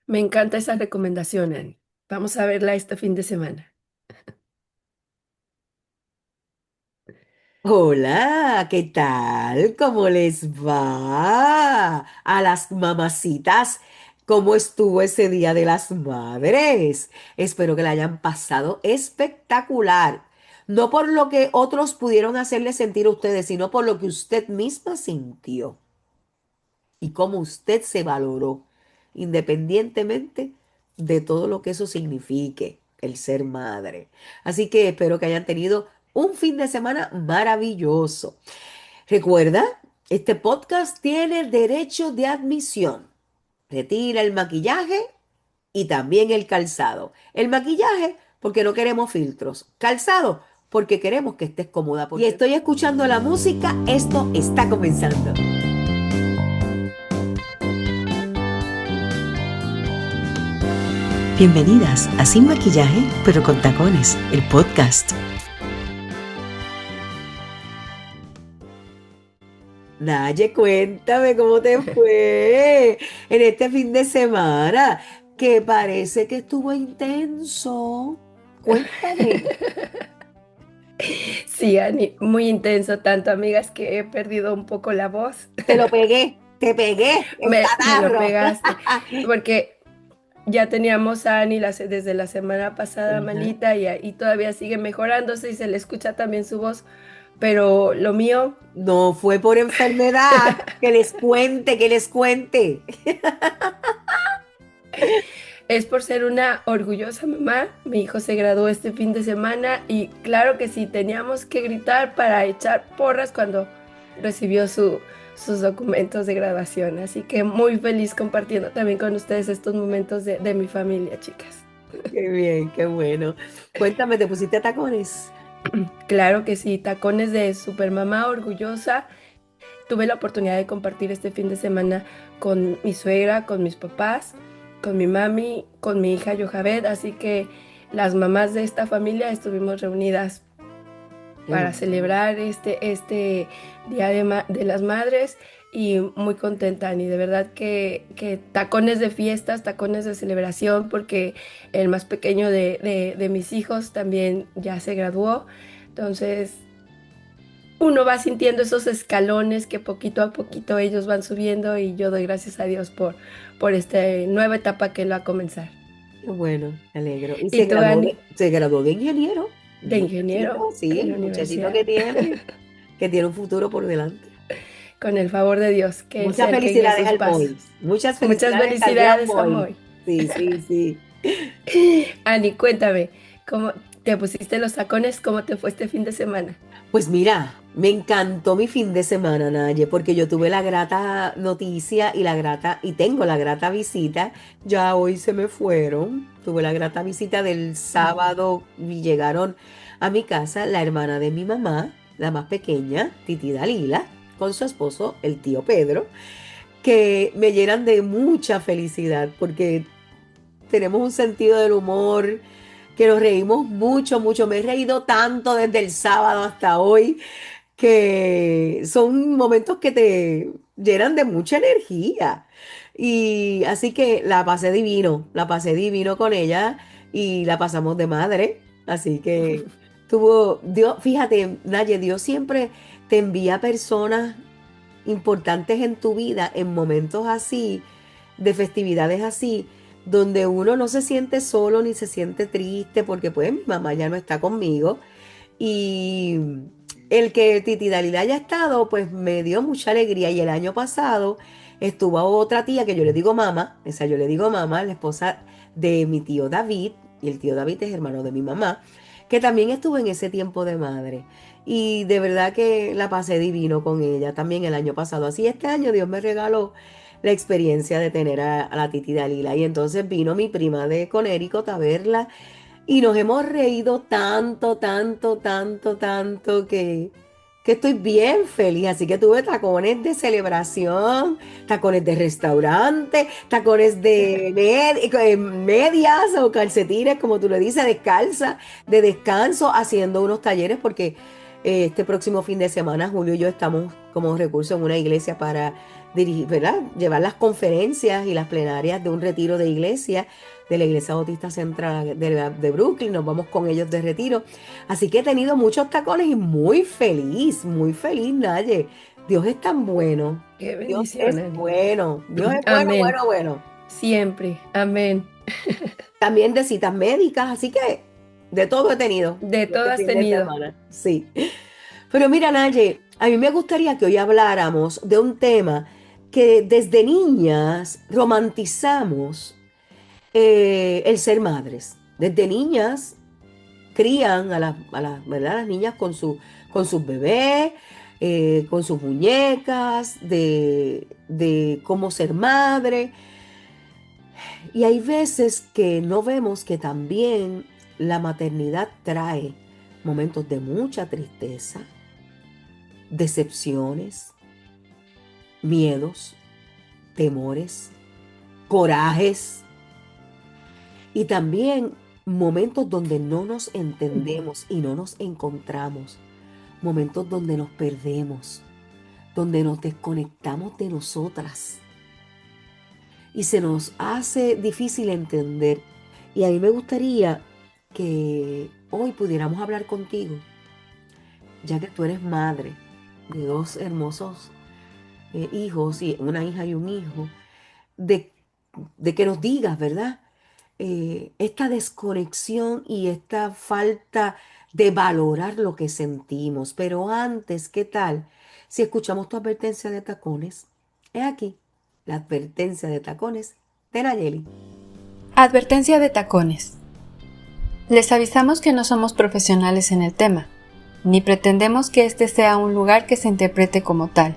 Me encanta esa recomendación, Annie. Vamos a verla este fin de semana. Hola, ¿qué tal? ¿Cómo les va? A las mamacitas, ¿cómo estuvo ese Día de las Madres? Espero que la hayan pasado espectacular. No por lo que otros pudieron hacerle sentir a ustedes, sino por lo que usted misma sintió y cómo usted se valoró, independientemente de todo lo que eso signifique, el ser madre. Así que espero que hayan tenido un fin de semana maravilloso. Recuerda, este podcast tiene derecho de admisión. Retira el maquillaje y también el calzado. El maquillaje porque no queremos filtros. Calzado porque queremos que estés cómoda. Y estoy escuchando la música, esto está comenzando. Bienvenidas a Sin Maquillaje, pero con Tacones, el podcast. Naye, cuéntame cómo te fue en este fin de semana, que parece que estuvo intenso. Cuéntame. Sí, Annie, muy intenso, tanto amigas que he perdido un poco la voz. Te pegué el Me lo catarro. pegaste, porque ya teníamos a Annie desde la semana pasada Ajá. malita y todavía sigue mejorándose y se le escucha también su voz, pero lo mío No fue por enfermedad, que les cuente, que les cuente. es por ser una orgullosa mamá. Mi hijo se graduó este fin de semana y claro que sí, teníamos que gritar para echar porras cuando recibió sus documentos de graduación. Así que muy feliz compartiendo también con ustedes estos momentos de mi familia, chicas. Qué bien, qué bueno. Cuéntame, ¿te pusiste tacones? Claro que sí, tacones de supermamá orgullosa. Tuve la oportunidad de compartir este fin de semana con mi suegra, con mis papás, con mi mami, con mi hija Yojavet, así que las mamás de esta familia estuvimos reunidas Qué para bueno. celebrar este Día de las Madres y muy contenta, y de verdad que tacones de fiestas, tacones de celebración, porque el más pequeño de mis hijos también ya se graduó, entonces uno va sintiendo esos escalones que poquito a poquito ellos van subiendo y yo doy gracias a Dios por esta nueva etapa que él va a comenzar. Qué bueno, me alegro. Y ¿Y tú, Ani? se graduó de ingeniero. De Muchachito, ingeniero en la sí, muchachito universidad. que tiene un futuro por delante. Con el favor de Dios, que Él Muchas sea el que guíe felicidades sus al pasos. Boy. Muchas Muchas felicidades al gran felicidades, Boy. Jamoy. Sí, sí, sí. Ani, cuéntame, ¿cómo te pusiste los tacones? ¿Cómo te fue este fin de semana? Pues mira, me encantó mi fin de semana, Naye, porque yo tuve la grata noticia y tengo la grata visita. Ya hoy se me fueron. Tuve la grata visita del sábado y llegaron a mi casa la hermana de mi mamá, la más pequeña, Titi Dalila, con su esposo, el tío Pedro, que me llenan de mucha felicidad porque tenemos un sentido del humor que nos reímos mucho, mucho. Me he reído tanto desde el sábado hasta hoy que son momentos que te llenan de mucha energía. Y así que la pasé divino con ella y la pasamos de madre. Así que Dios, fíjate, Naye, Dios siempre te envía personas importantes en tu vida en momentos así, de festividades así, donde uno no se siente solo ni se siente triste, porque pues mi mamá ya no está conmigo. Y el que Titi Dalila haya estado, pues me dio mucha alegría. Y el año pasado estuvo otra tía que yo le digo mamá, esa yo le digo mamá, la esposa de mi tío David, y el tío David es hermano de mi mamá, que también estuvo en ese tiempo de madre. Y de verdad que la pasé divino con ella también el año pasado. Así este año Dios me regaló la experiencia de tener a la Titi Dalila. Y entonces vino mi prima de Conérico a verla y nos hemos reído tanto, tanto, tanto, tanto que estoy bien feliz. Así que tuve tacones de celebración, tacones de restaurante, tacones de medias o calcetines, como tú le dices, descalza, de descanso, haciendo unos talleres porque este próximo fin de semana, Julio y yo estamos como recurso en una iglesia para dirigir, ¿verdad? Llevar las conferencias y las plenarias de un retiro de la Iglesia Bautista Central de Brooklyn. Nos vamos con ellos de retiro. Así que he tenido muchos tacones y muy feliz, Naye. Dios es tan bueno. Qué Dios bendición, es Ani. bueno. Dios es bueno, Amén. bueno, bueno. Siempre. Amén. También de citas médicas, así que de todo he tenido De todo este has fin de tenido. semana. Sí. Pero mira, Naye, a mí me gustaría que hoy habláramos de un tema que desde niñas romantizamos, el ser madres. Desde niñas crían ¿verdad? Las niñas con sus bebés, con sus muñecas, de cómo ser madre. Y hay veces que no vemos que también la maternidad trae momentos de mucha tristeza, decepciones, miedos, temores, corajes y también momentos donde no nos entendemos y no nos encontramos, momentos donde nos perdemos, donde nos desconectamos de nosotras y se nos hace difícil entender. Y a mí me gustaría que hoy pudiéramos hablar contigo, ya que tú eres madre de dos hermosos hijos, y una hija y un hijo, de, de que nos digas, ¿verdad? Esta desconexión y esta falta de valorar lo que sentimos. Pero antes, ¿qué tal si escuchamos tu advertencia de tacones? He aquí la advertencia de tacones de Nayeli. Advertencia de tacones. Les avisamos que no somos profesionales en el tema, ni pretendemos que este sea un lugar que se interprete como tal.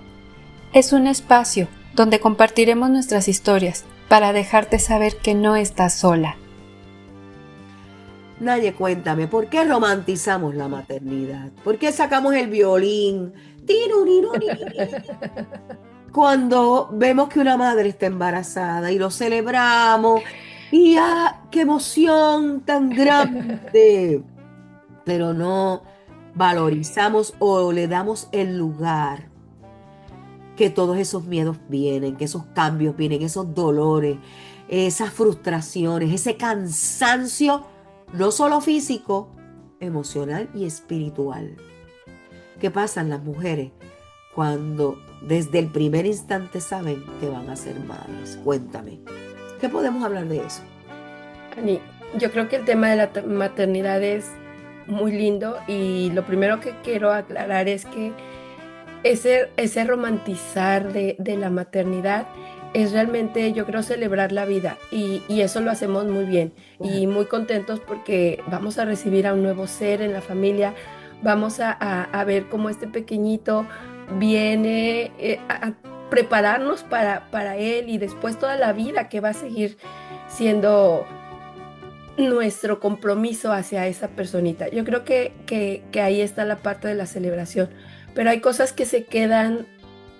Es un espacio donde compartiremos nuestras historias para dejarte saber que no estás sola. Naye, cuéntame, ¿por qué romantizamos la maternidad? ¿Por qué sacamos el violín? Tirurirurirí, cuando vemos que una madre está embarazada y lo celebramos, y ¡ah, qué emoción tan grande! Pero no valorizamos o le damos el lugar que todos esos miedos vienen, que esos cambios vienen, esos dolores, esas frustraciones, ese cansancio, no solo físico, emocional y espiritual. ¿Qué pasan las mujeres cuando desde el primer instante saben que van a ser madres? Cuéntame, ¿qué podemos hablar de eso? Ani, yo creo que el tema de la maternidad es muy lindo y lo primero que quiero aclarar es que ese romantizar de la maternidad es realmente, yo creo, celebrar la vida y eso lo hacemos muy bien Ajá. y muy contentos porque vamos a recibir a un nuevo ser en la familia, vamos a ver cómo este pequeñito viene a prepararnos para él y después toda la vida que va a seguir siendo nuestro compromiso hacia esa personita. Yo creo que ahí está la parte de la celebración, pero hay cosas que se quedan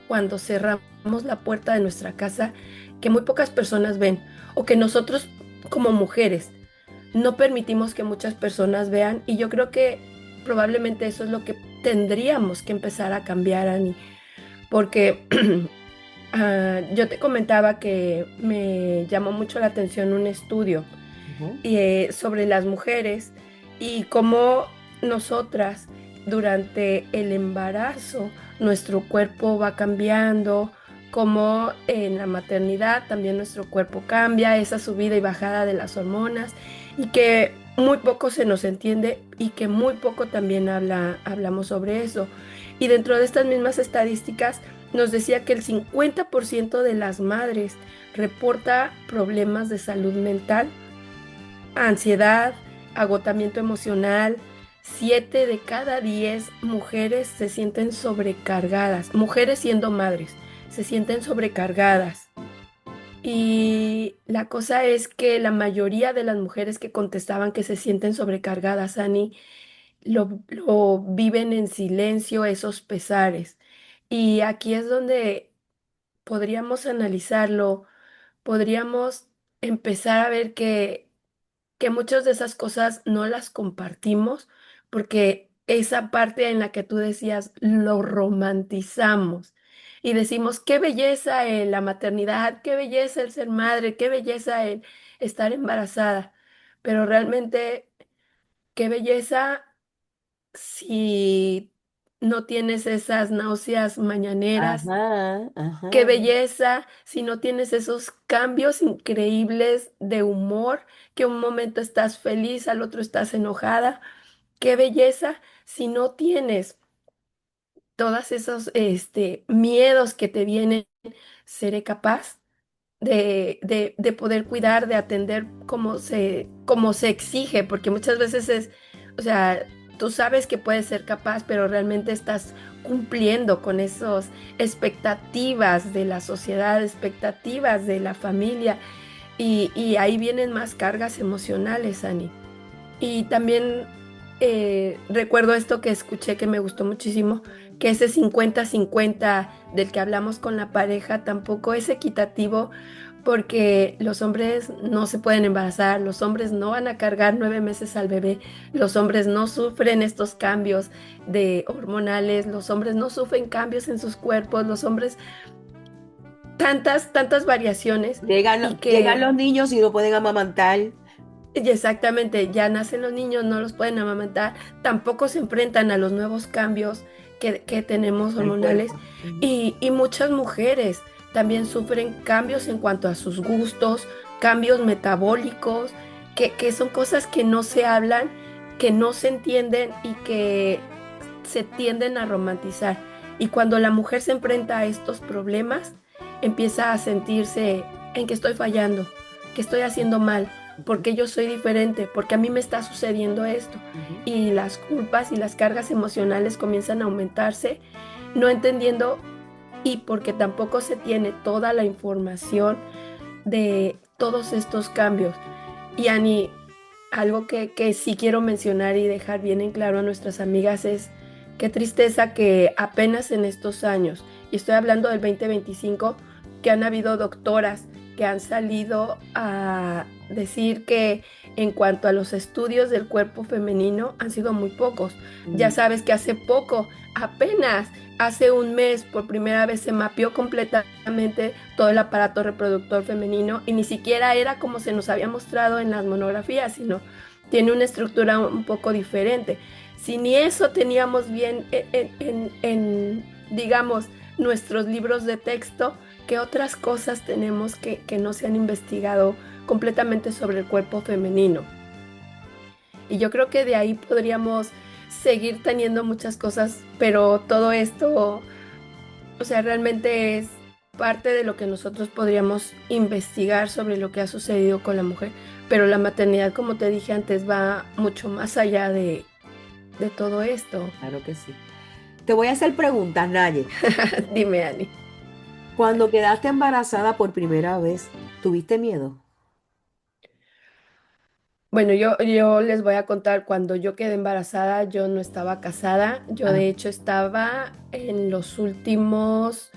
cuando cerramos la puerta de nuestra casa que muy pocas personas ven o que nosotros como mujeres no permitimos que muchas personas vean y yo creo que probablemente eso es lo que tendríamos que empezar a cambiar, Ani, porque yo te comentaba que me llamó mucho la atención un estudio Ujú. sobre las mujeres y cómo nosotras durante el embarazo nuestro cuerpo va cambiando, cómo en la maternidad también nuestro cuerpo cambia, esa subida y bajada de las hormonas y que muy poco se nos entiende y que muy poco también hablamos sobre eso. Y dentro de estas mismas estadísticas nos decía que el 50% de las madres reporta problemas de salud mental, ansiedad, agotamiento emocional. 7 de cada 10 mujeres se sienten sobrecargadas, mujeres siendo madres, se sienten sobrecargadas. Y la cosa es que la mayoría de las mujeres que contestaban que se sienten sobrecargadas, Ani, lo viven en silencio esos pesares. Y aquí es donde podríamos analizarlo, podríamos empezar a ver que muchas de esas cosas no las compartimos porque esa parte en la que tú decías lo romantizamos. y decimos, qué belleza la maternidad, qué belleza el ser madre, qué belleza el estar embarazada, pero realmente, qué belleza si no tienes esas náuseas mañaneras. Ajá, Qué ajá. belleza si no tienes esos cambios increíbles de humor, que un momento estás feliz, al otro estás enojada. Qué belleza si no tienes todos esos miedos que te vienen. ¿Seré capaz de poder cuidar, de atender como se exige? Porque muchas veces o sea, tú sabes que puedes ser capaz, pero realmente estás cumpliendo con esas expectativas de la sociedad, expectativas de la familia, y ahí vienen más cargas emocionales, Ani. Y también recuerdo esto que escuché que me gustó muchísimo, que ese 50-50 del que hablamos con la pareja tampoco es equitativo porque los hombres no se pueden embarazar, los hombres no van a cargar 9 meses al bebé, los hombres no sufren estos cambios de hormonales, los hombres no sufren cambios en sus cuerpos, los hombres tantas variaciones y Llegan que los niños y no pueden amamantar y exactamente, ya nacen los niños, no los pueden amamantar, tampoco se enfrentan a los nuevos cambios que tenemos el hormonales cuerpo. Ujú. y muchas mujeres también sufren cambios en cuanto a sus gustos, cambios metabólicos, que son cosas que no se hablan, que no se entienden y que se tienden a romantizar. Y cuando la mujer se enfrenta a estos problemas, empieza a sentirse en que estoy fallando, que estoy haciendo mal, Ujú, porque yo soy diferente, porque a mí me está sucediendo esto. ujú. Y las culpas y las cargas emocionales comienzan a aumentarse, no entendiendo y porque tampoco se tiene toda la información de todos estos cambios. Y Ani, algo que sí quiero mencionar y dejar bien en claro a nuestras amigas es qué tristeza que apenas en estos años, y estoy hablando del 2025, que han habido doctoras que han salido a decir que en cuanto a los estudios del cuerpo femenino han sido muy pocos. Ya Mm. sabes que hace poco, apenas hace un mes, por primera vez se mapeó completamente todo el aparato reproductor femenino y ni siquiera era como se nos había mostrado en las monografías, sino tiene una estructura un poco diferente. Si ni eso teníamos bien digamos, nuestros libros de texto, ¿qué otras cosas tenemos que no se han investigado completamente sobre el cuerpo femenino? Y yo creo que de ahí podríamos seguir teniendo muchas cosas, pero todo esto, o sea, realmente es parte de lo que nosotros podríamos investigar sobre lo que ha sucedido con la mujer. Pero la maternidad, como te dije antes, va mucho más allá de todo esto. Claro que sí. Te voy a hacer preguntas, Naye. Dime, Ani. Cuando quedaste embarazada por primera vez, ¿tuviste miedo? Bueno, yo les voy a contar, cuando yo quedé embarazada, yo no estaba casada, yo Ah, de hecho estaba en los últimos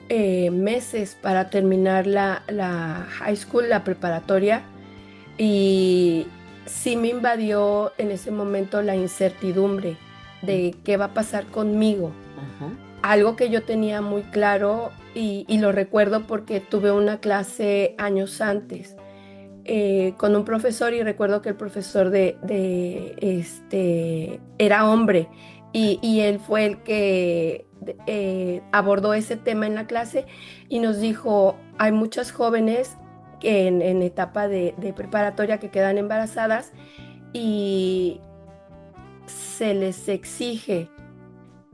meses para terminar la high school, la preparatoria, y sí me invadió en ese momento la incertidumbre mm, de qué va a pasar conmigo. ajá. Algo que yo tenía muy claro y lo recuerdo porque tuve una clase años antes con un profesor y recuerdo que el profesor era hombre y él fue el que abordó ese tema en la clase y nos dijo, hay muchas jóvenes que en etapa de preparatoria que quedan embarazadas y se les exige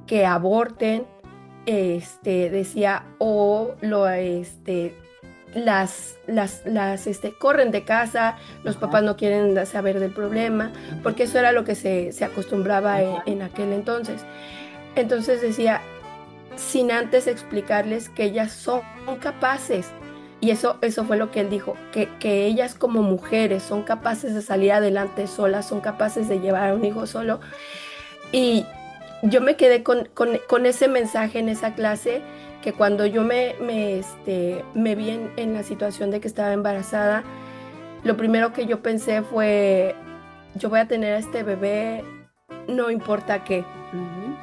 que aborten, decía, o corren de casa, los Ajá, papás no quieren saber del problema, ujú, porque eso era lo que se acostumbraba ajá. en aquel entonces. Entonces decía, sin antes explicarles que ellas son capaces. Y eso fue lo que él dijo, que ellas como mujeres son capaces de salir adelante solas, son capaces de llevar a un hijo solo. Y yo me quedé con ese mensaje en esa clase, que cuando yo me vi en la situación de que estaba embarazada, lo primero que yo pensé fue, yo voy a tener a este bebé, no importa qué. Ujú,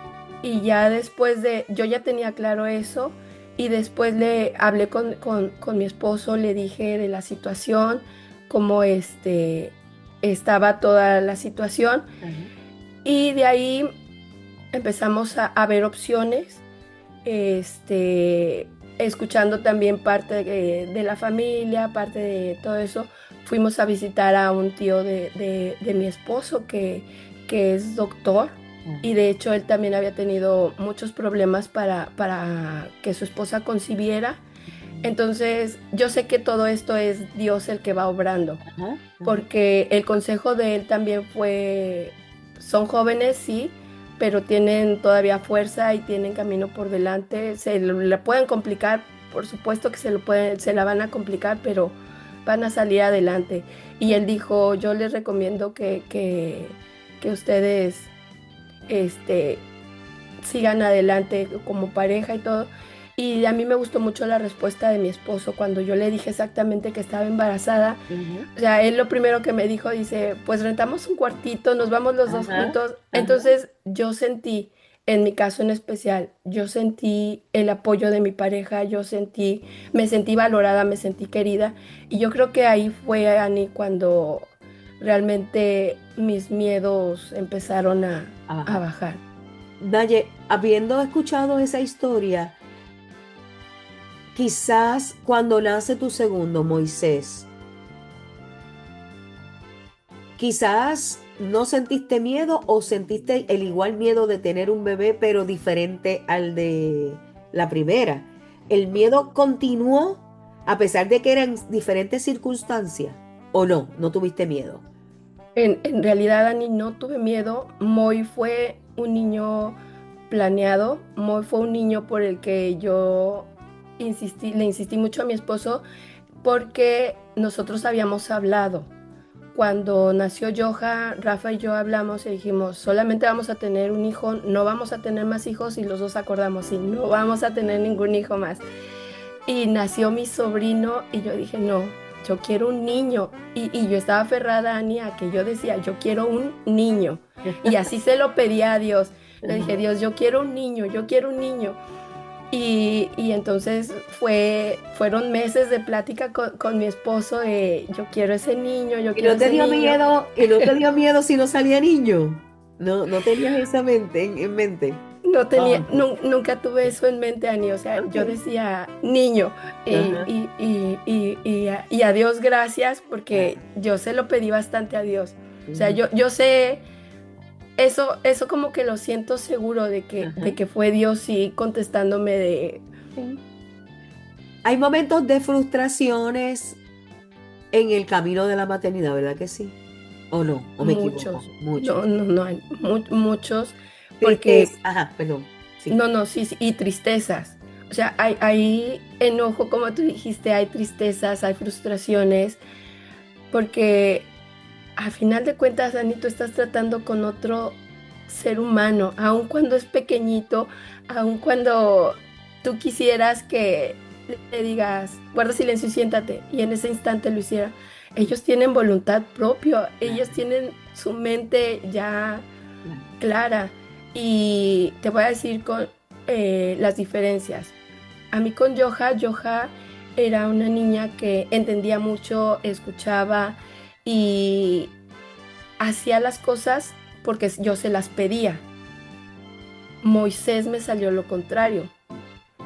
Y ya después yo ya tenía claro eso, y después le hablé con mi esposo, le dije de la situación, cómo estaba toda la situación, Ajá. y de ahí empezamos a ver opciones, escuchando también parte de la familia, parte de todo eso. Fuimos a visitar a un tío de mi esposo que es doctor, y Ajá. de hecho él también había tenido muchos problemas para que su esposa concibiera. Entonces yo sé que todo esto es Dios el que va obrando, Ajá. Ajá. porque el consejo de él también fue, son jóvenes, sí, pero tienen todavía fuerza y tienen camino por delante. La pueden complicar, por supuesto que se la van a complicar, pero van a salir adelante. Y él dijo, yo les recomiendo que ustedes este, sigan adelante como pareja y todo. Y a mí me gustó mucho la respuesta de mi esposo cuando yo le dije exactamente que estaba embarazada. Ajá. O sea, él lo primero que me dijo, dice, pues rentamos un cuartito, nos vamos los dos Ajá. juntos. Ajá. Entonces yo sentí, en mi caso en especial, yo sentí el apoyo de mi pareja, me sentí valorada, me sentí querida. Y yo creo que ahí fue, Ani, cuando realmente mis miedos empezaron A a bajar. bajar. Naye, habiendo escuchado esa historia, quizás cuando nace tu segundo, Moisés, quizás no sentiste miedo o sentiste el igual miedo de tener un bebé, pero diferente al de la primera. ¿El miedo continuó a pesar de que eran diferentes circunstancias? ¿O no? ¿No tuviste miedo? En realidad, Dani, no tuve miedo. Moy fue un niño planeado. Moy fue un niño por el que yo le insistí mucho a mi esposo porque nosotros habíamos hablado. Cuando nació Joja, Rafa y yo hablamos y dijimos, solamente vamos a tener un hijo, no vamos a tener más hijos, y los dos acordamos, sí, no vamos a tener ningún hijo más. Y nació mi sobrino y yo dije, no, yo quiero un niño. Y yo estaba aferrada, Ani, a que yo decía, yo quiero un niño. Y así se lo pedía a Dios. Le dije, Ajá. Dios, yo quiero un niño, yo quiero un niño. Y entonces fueron meses de plática con mi esposo de, yo quiero ese niño, yo ¿Y quiero no te ese dio niño. miedo? ¿Y no te dio miedo si no salía niño? No, no tenías esa mente en mente. No tenía, Ok, nunca tuve eso en mente, Ani. O sea, yo ok. decía niño. Ajá. Y a Dios gracias, porque yo se lo pedí bastante a Dios. O sea, Ujú. yo sé, eso como que lo siento seguro de Ajá. que fue Dios sí contestándome de Sí. Hay momentos de frustraciones en el camino de la maternidad, ¿verdad que sí? ¿O no? ¿O me equivoco? muchos. No, Muchos. no, no, hay muchos, porque Tristeza. Ajá, perdón. Sí. no, no, sí, sí, y tristezas. O sea, hay enojo, como tú dijiste, hay tristezas, hay frustraciones, porque a final de cuentas, Dani, tú estás tratando con otro ser humano, aun cuando es pequeñito, aun cuando tú quisieras que le digas, guarda silencio y siéntate, y en ese instante lo hiciera. Ellos tienen voluntad propia, ellos Claro, tienen su mente ya claro. clara, y te voy a decir con las diferencias. A mí con Joja era una niña que entendía mucho, escuchaba y hacía las cosas porque yo se las pedía. Moisés me salió lo contrario.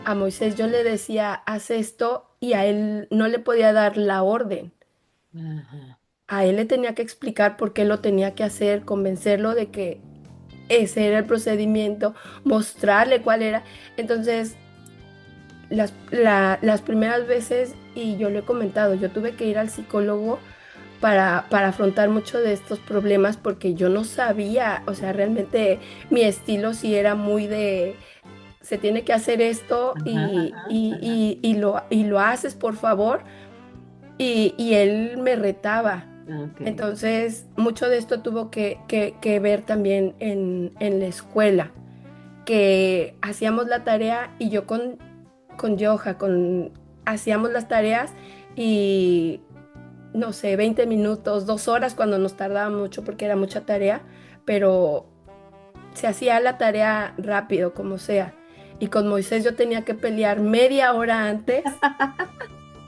A Moisés yo le decía, haz esto, y a él no le podía dar la orden. Ajá. A él le tenía que explicar por qué lo tenía que hacer, convencerlo de que ese era el procedimiento, mostrarle cuál era. Entonces, las primeras veces, y yo lo he comentado, yo tuve que ir al psicólogo para afrontar mucho de estos problemas porque yo no sabía, o sea, realmente mi estilo sí era muy de, se tiene que hacer esto Ajá, ajá, ajá. y lo haces, por favor, y él me retaba. Ok. Entonces, mucho de esto tuvo que ver también en la escuela, que hacíamos la tarea y yo con Joja, hacíamos las tareas y no sé, 20 minutos, 2 horas cuando nos tardaba mucho porque era mucha tarea, pero se hacía la tarea rápido, como sea. y con Moisés yo tenía que pelear media hora antes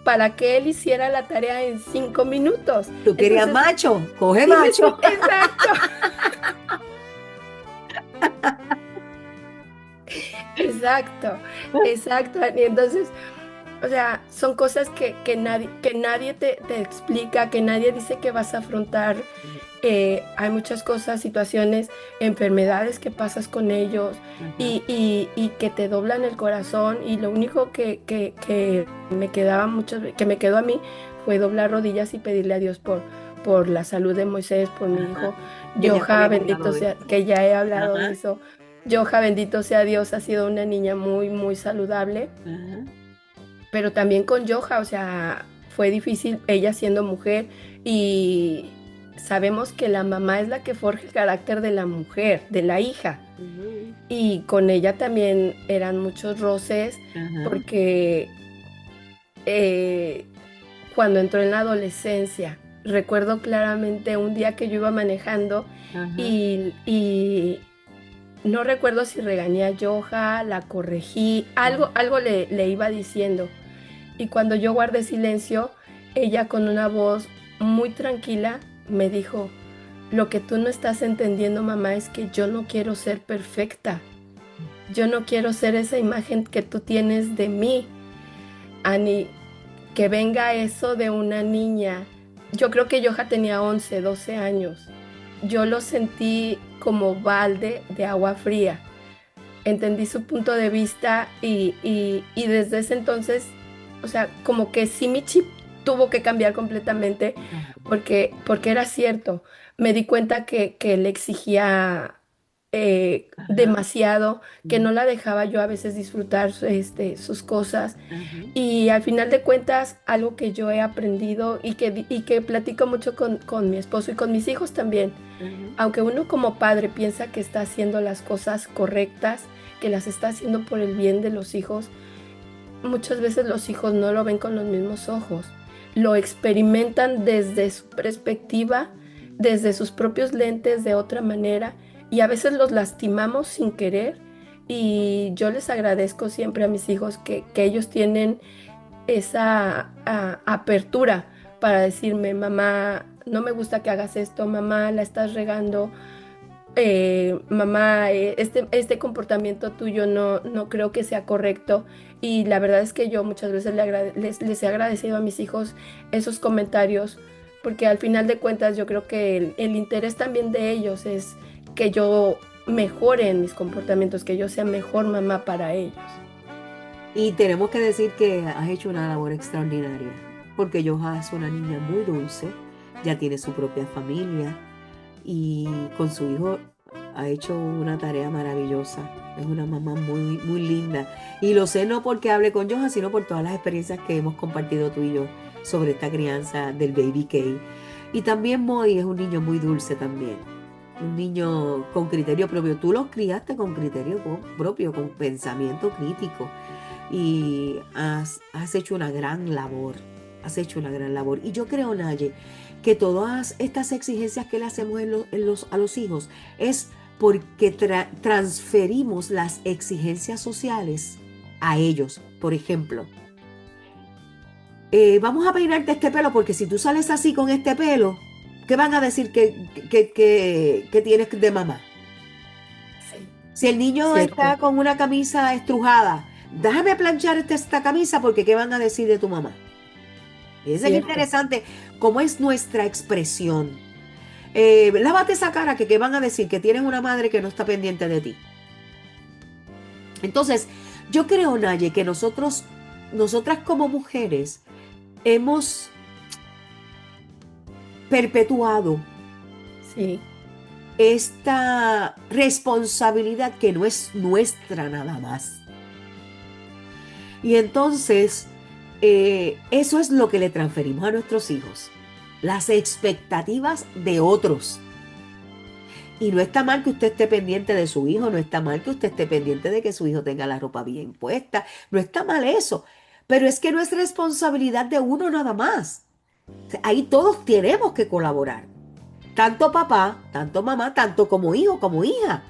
para que él hiciera la tarea en 5 minutos. Tú querías Entonces, macho, coge sí, sí, macho. exacto, exacto, exacto. Y entonces, o sea, son cosas que nadie te explica, que nadie dice que vas a afrontar. Hay muchas cosas, situaciones, enfermedades que pasas con ellos Ajá. y que te doblan el corazón. Y lo único que me quedaba que me quedó a mí fue doblar rodillas y pedirle a Dios por la salud de Moisés, por mi Ajá. hijo. Que ya Joja, habíamos hablado bendito de sea, eso. que ya he hablado de Ajá. eso. Joja, bendito sea Dios, ha sido una niña muy, muy saludable. Ajá. Pero también con Joja, o sea, fue difícil ella siendo mujer y sabemos que la mamá es la que forja el carácter de la mujer, de la hija. Ujú. Y con ella también eran muchos roces Ajá. porque eh, cuando entró en la adolescencia, recuerdo claramente un día que yo iba manejando Ajá. y no recuerdo si regañé a Joja, la corregí, Ajá. algo le iba diciendo. Y cuando yo guardé silencio, ella con una voz muy tranquila me dijo, lo que tú no estás entendiendo, mamá, es que yo no quiero ser perfecta. Yo no quiero ser esa imagen que tú tienes de mí, Ani, que venga eso de una niña. Yo creo que Joja tenía 11, 12 años. Yo lo sentí como balde de agua fría. Entendí su punto de vista y desde ese entonces, o sea, como que sí mi chip tuvo que cambiar completamente Ajá. porque era cierto. Me di cuenta que le exigía Ajá. demasiado, que Ujú. no la dejaba yo a veces disfrutar sus cosas. Ajá. Y al final de cuentas, algo que yo he aprendido y que platico mucho con mi esposo y con mis hijos también, Ajá. aunque uno como padre piensa que está haciendo las cosas correctas, que las está haciendo por el bien de los hijos, muchas veces los hijos no lo ven con los mismos ojos. Lo experimentan desde su perspectiva, desde sus propios lentes, de otra manera, y a veces los lastimamos sin querer. Y yo les agradezco siempre a mis hijos que ellos tienen esa apertura para decirme, mamá, no me gusta que hagas esto, mamá, la estás regando, mamá, este comportamiento tuyo no creo que sea correcto. Y la verdad es que yo muchas veces les he agradecido a mis hijos esos comentarios, porque al final de cuentas yo creo que el interés también de ellos es que yo mejore en mis comportamientos, que yo sea mejor mamá para ellos. Y tenemos que decir que has hecho una labor extraordinaria, porque Joja es una niña muy dulce, ya tiene su propia familia y con su hijo ha hecho una tarea maravillosa. Es una mamá muy, muy linda. Y lo sé no porque hable con Joja, sino por todas las experiencias que hemos compartido tú y yo sobre esta crianza del baby K. Y también Moy es un niño muy dulce también. Un niño con criterio propio. Tú los criaste con criterio propio, con pensamiento crítico y has hecho una gran labor, has hecho una gran labor. Y yo creo, Naye, que todas estas exigencias que le hacemos a los hijos es porque transferimos las exigencias sociales a ellos. Por ejemplo, vamos a peinarte este pelo porque si tú sales así con este pelo, ¿qué van a decir que tienes de mamá? Sí, Si el niño cierto. está con una camisa estrujada, déjame planchar esta camisa porque ¿qué van a decir de tu mamá? Fíjense qué Cierto. interesante cómo es nuestra expresión. Lávate esa cara que ¿qué van a decir? Que tienes una madre que no está pendiente de ti. Entonces, yo creo, Naye, que nosotras como mujeres hemos perpetuado Sí, esta responsabilidad que no es nuestra nada más. Y entonces, eso es lo que le transferimos a nuestros hijos, las expectativas de otros. Y no está mal que usted esté pendiente de su hijo, no está mal que usted esté pendiente de que su hijo tenga la ropa bien puesta, no está mal eso, pero es que no es responsabilidad de uno nada más. O sea, ahí todos tenemos que colaborar, tanto papá, tanto mamá, tanto como hijo, como hija.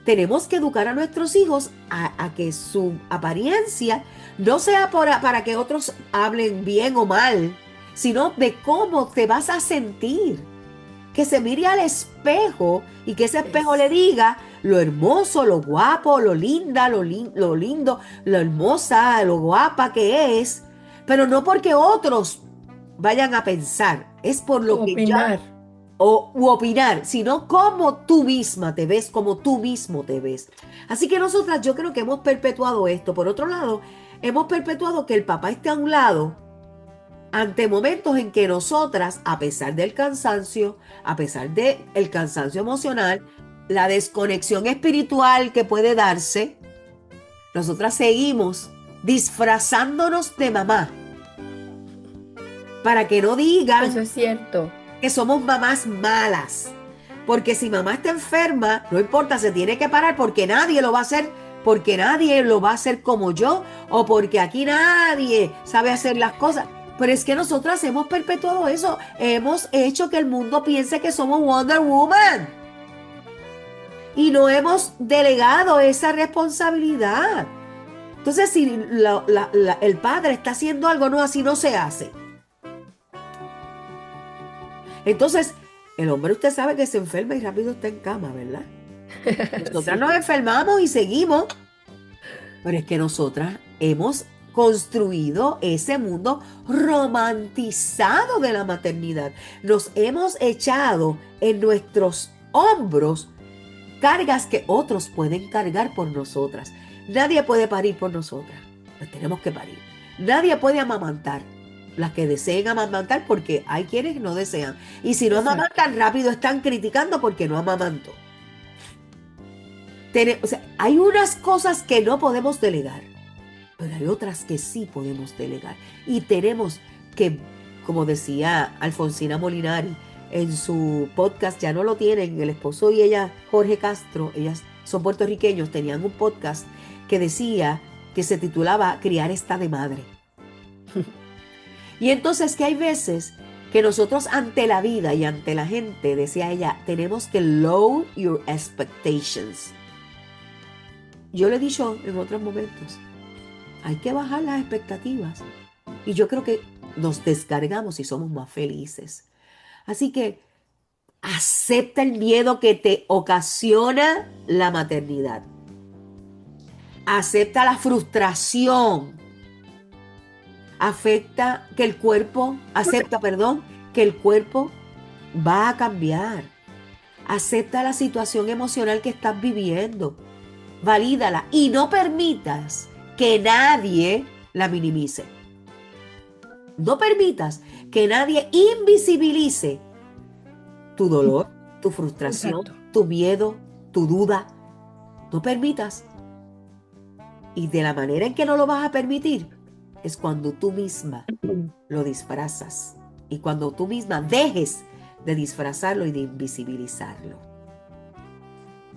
tenemos que educar a nuestros hijos a que su apariencia no sea para que otros hablen bien o mal, sino de cómo te vas a sentir. Que se mire al espejo y que ese espejo le diga lo hermoso, lo guapo, lo linda, lo lindo, lo hermosa, lo guapa que es, pero no porque otros vayan a pensar, es por lo que Opinar. u opinar, sino cómo tú misma te ves, cómo tú mismo te ves. Así que nosotras, yo creo que hemos perpetuado esto. Por otro lado, hemos perpetuado que el papá esté a un lado ante momentos en que nosotras, a pesar del cansancio, a pesar del cansancio emocional, la desconexión espiritual que puede darse, nosotras seguimos disfrazándonos de mamá para que no digan Eso es cierto. que somos mamás malas. Porque si mamá está enferma, no importa, se tiene que parar porque nadie lo va a hacer, porque nadie lo va a hacer como yo, o porque aquí nadie sabe hacer las cosas. Pero es que nosotras hemos perpetuado eso. Hemos hecho que el mundo piense que somos Wonder Woman. Y no hemos delegado esa responsabilidad. Entonces, si el padre está haciendo algo, no, así no se hace. Entonces, el hombre usted sabe que se enferma y rápido está en cama, ¿verdad? Nosotras Sí. nos enfermamos y seguimos. Pero es que nosotras hemos construido ese mundo romantizado de la maternidad. Nos hemos echado en nuestros hombros cargas que otros pueden cargar por nosotras. Nadie puede parir por nosotras. Pues tenemos que parir. Nadie puede amamantar. Las que deseen amamantar, porque hay quienes no desean. Y si no Exacto. amamantan rápido, están criticando porque no amamantó. O sea, hay unas cosas que no podemos delegar, pero hay otras que sí podemos delegar. Y tenemos que, como decía Alfonsina Molinari en su podcast, ya no lo tienen, el esposo y ella, Jorge Castro, ellas son puertorriqueños, tenían un podcast que decía, que se titulaba Criar está de madre. Y entonces que hay veces que nosotros ante la vida y ante la gente, decía ella, tenemos que lower your expectations. Yo le he dicho en otros momentos, hay que bajar las expectativas. Y yo creo que nos descargamos y somos más felices. Así que acepta el miedo que te ocasiona la maternidad. Acepta la frustración. Acepta que el cuerpo va a cambiar. Acepta la situación emocional que estás viviendo. Valídala y no permitas que nadie la minimice. No permitas que nadie invisibilice tu dolor, tu frustración, Exacto. tu miedo, tu duda. No permitas. Y de la manera en que no lo vas a permitir es cuando tú misma lo disfrazas y cuando tú misma dejes de disfrazarlo y de invisibilizarlo.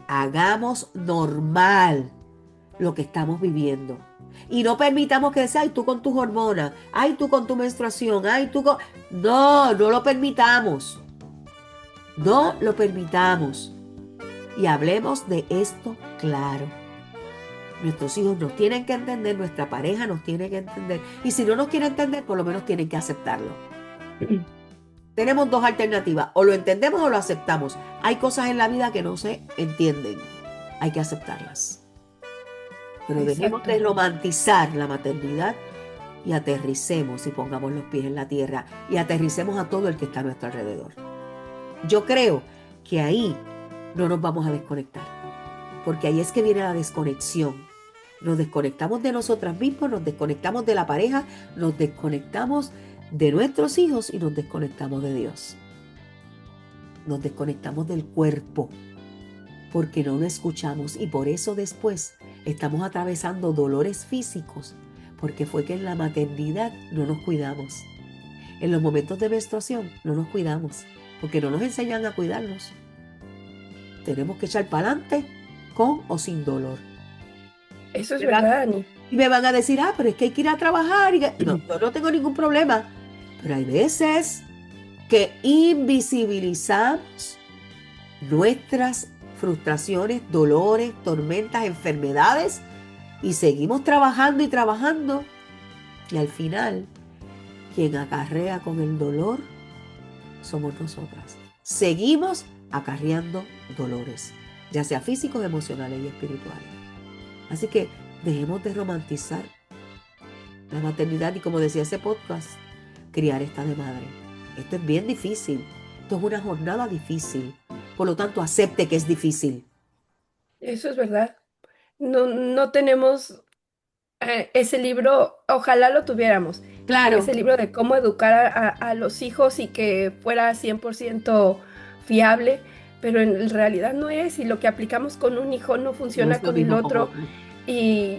Hagamos normal lo que estamos viviendo y no permitamos que sea, ay, tú con tus hormonas, ay, tú con tu menstruación, ay, tú con... No lo permitamos. No lo permitamos. Y hablemos de esto claro. Nuestros hijos nos tienen que entender, nuestra pareja nos tiene que entender. Y si no nos quiere entender, por lo menos tienen que aceptarlo. Tenemos dos alternativas, o lo entendemos o lo aceptamos. Hay cosas en la vida que no se entienden. Hay que aceptarlas. Pero dejemos de romantizar la maternidad y aterricemos y pongamos los pies en la tierra y aterricemos a todo el que está a nuestro alrededor. Yo creo que ahí no nos vamos a desconectar, porque ahí es que viene la desconexión. Nos desconectamos de nosotras mismas, nos desconectamos de la pareja, nos desconectamos de nuestros hijos y nos desconectamos de Dios. Nos desconectamos del cuerpo porque no lo escuchamos y por eso después estamos atravesando dolores físicos porque fue que en la maternidad no nos cuidamos. En los momentos de menstruación no nos cuidamos porque no nos enseñan a cuidarnos. Tenemos que echar para adelante con o sin dolor. Eso es verdad, Ani. Y me van a decir, pero es que hay que ir a trabajar. No, yo no tengo ningún problema. Pero hay veces que invisibilizamos nuestras frustraciones, dolores, tormentas, enfermedades y seguimos trabajando y trabajando y al final quien acarrea con el dolor somos nosotras. Seguimos acarreando dolores, ya sea físicos, emocionales y espirituales. Así que dejemos de romantizar la maternidad y, como decía ese podcast, criar esta de madre. Esto es bien difícil. Esto es una jornada difícil. Por lo tanto, acepte que es difícil. Eso es verdad. No tenemos ese libro, ojalá lo tuviéramos, Claro, ese libro de cómo educar a los hijos y que fuera 100% fiable, pero en realidad no es, y lo que aplicamos con un hijo no no funciona es lo con el mismo como otro, otro. y,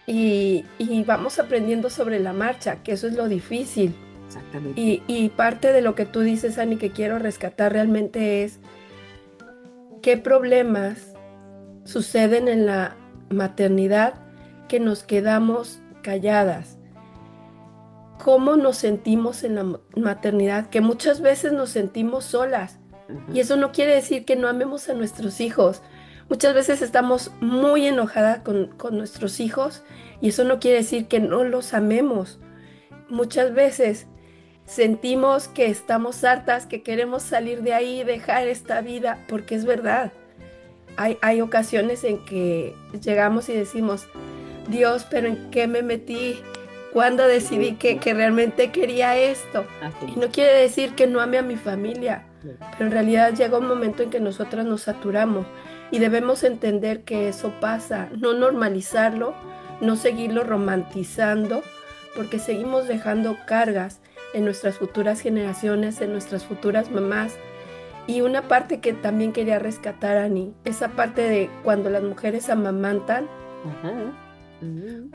y vamos aprendiendo sobre la marcha, que eso es lo difícil. Exactamente. Y parte de lo que tú dices, Ani, que quiero rescatar realmente es qué problemas suceden en la maternidad que nos quedamos calladas. ¿Cómo nos sentimos en la maternidad? Que muchas veces nos sentimos solas. Y eso no quiere decir que no amemos a nuestros hijos. Muchas veces estamos muy enojadas con nuestros hijos y eso no quiere decir que no los amemos. Muchas veces sentimos que estamos hartas, que queremos salir de ahí y dejar esta vida, porque es verdad. Hay ocasiones en que llegamos y decimos, Dios, pero ¿en qué me metí? ¿Cuándo decidí que realmente quería esto? Así Y mismo. no quiere decir que no ame a mi familia, No. pero en realidad llega un momento en que nosotras nos saturamos y debemos entender que eso pasa, no normalizarlo, no seguirlo romantizando, porque seguimos dejando cargas en nuestras futuras generaciones, en nuestras futuras mamás. Y una parte que también quería rescatar, Ani, esa parte de cuando las mujeres amamantan, Ajá. Ujú.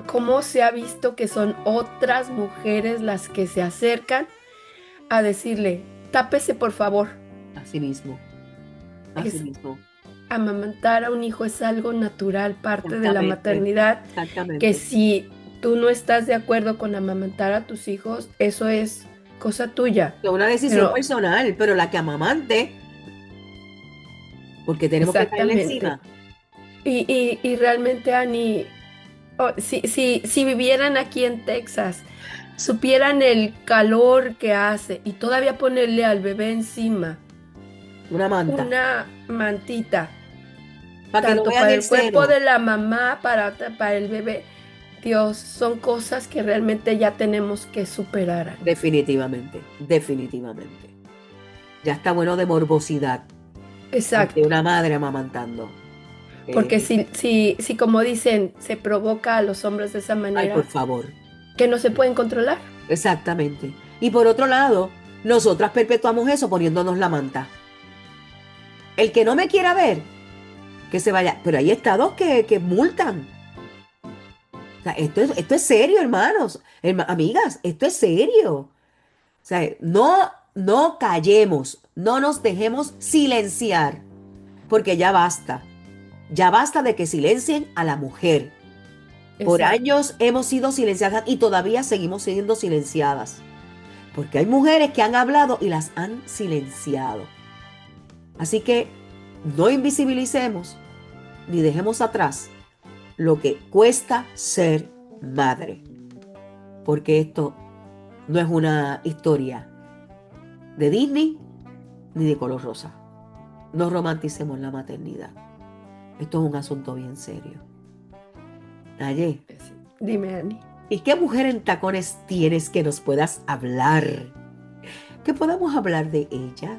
cómo se ha visto que son otras mujeres las que se acercan a decirle, tápese por favor. Así mismo. Así Es, mismo. amamantar a un hijo es algo natural, parte de la Exactamente. maternidad, que Exactamente. si tú no estás de acuerdo con amamantar a tus hijos, eso es cosa tuya. Es una decisión Pero personal, pero la que amamante, porque tenemos que caerle exactamente. encima. Y realmente, Ani, si vivieran aquí en Texas, supieran el calor que hace y todavía ponerle al bebé encima Una manta. una mantita, Para que no tanto vean para el el cuerpo seno. de la mamá, para el bebé, Dios, son cosas que realmente ya tenemos que superar, Ani. Definitivamente. Definitivamente. Ya está bueno de morbosidad ante Exacto, una madre amamantando. porque Eh, si como dicen, se provoca a los hombres de esa Ay, por manera, favor. que no se pueden controlar. Exactamente. Y por otro lado, nosotras perpetuamos eso poniéndonos la manta. El que no me quiera ver, que se vaya. Pero hay estados que multan. O sea, esto es serio, hermanos. Amigas, esto es serio. O sea, no callemos, no nos dejemos silenciar, porque ya basta. Ya basta de que silencien a la mujer. Por Exacto. años hemos sido silenciadas y todavía seguimos siendo silenciadas. Porque hay mujeres que han hablado y las han silenciado. Así que no invisibilicemos ni dejemos atrás lo que cuesta ser madre. Porque esto no es una historia de Disney ni de color rosa. No romanticemos la maternidad. Esto es un asunto bien serio. Naye, Dime, Ani. ¿y qué mujer en tacones tienes que nos puedas hablar? ¿Que podamos hablar de ella?